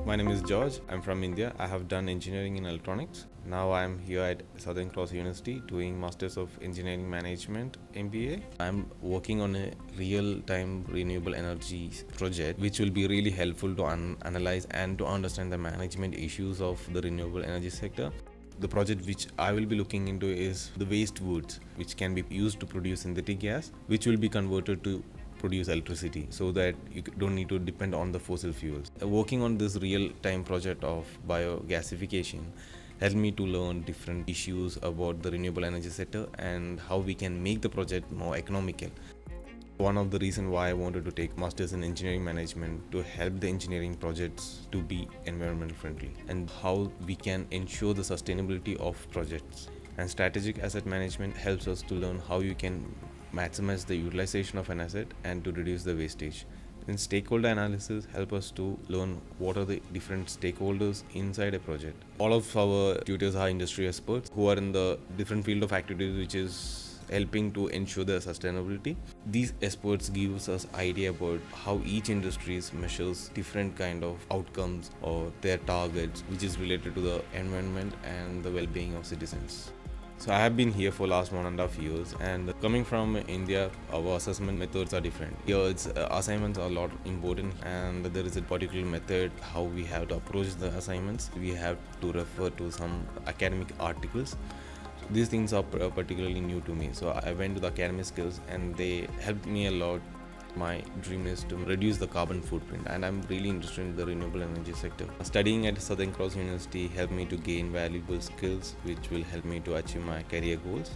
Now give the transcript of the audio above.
My name is George. I'm from India. I have done engineering in electronics. Now I'm here at Southern Cross University doing Masters of Engineering Management MBA. I'm working on a real-time renewable energy project which will be really helpful to analyze and to understand the management issues of the renewable energy sector. The project which I will be looking into is the waste woods, which can be used to produce synthetic gas, which will be converted to produce electricity so that you don't need to depend on the fossil fuels. Working on this real-time project of biogasification helped me to learn different issues about the renewable energy sector and how we can make the project more economical. One of the reasons why I wanted to take masters in engineering management to help the engineering projects to be environmental friendly and how we can ensure the sustainability of projects. And strategic asset management helps us to learn how you can maximize the utilization of an asset and to reduce the wastage. Then stakeholder analysis help us to learn what are the different stakeholders inside a project. All of our tutors are industry experts who are in the different field of activities which is helping to ensure the sustainability. These experts gives us idea about how each industry measures different kind of outcomes or their targets which is related to the environment and the well-being of citizens. So I have been here for last 1.5 years, and coming from India, our assessment methods are different. Here, assignments are a lot important, and there is a particular method how we have to approach the assignments. We have to refer to some academic articles. These things are particularly new to me, so I went to the academic skills, and they helped me a lot. My dream is to reduce the carbon footprint, and I'm really interested in the renewable energy sector. Studying at Southern Cross University helped me to gain valuable skills which will help me to achieve my career goals.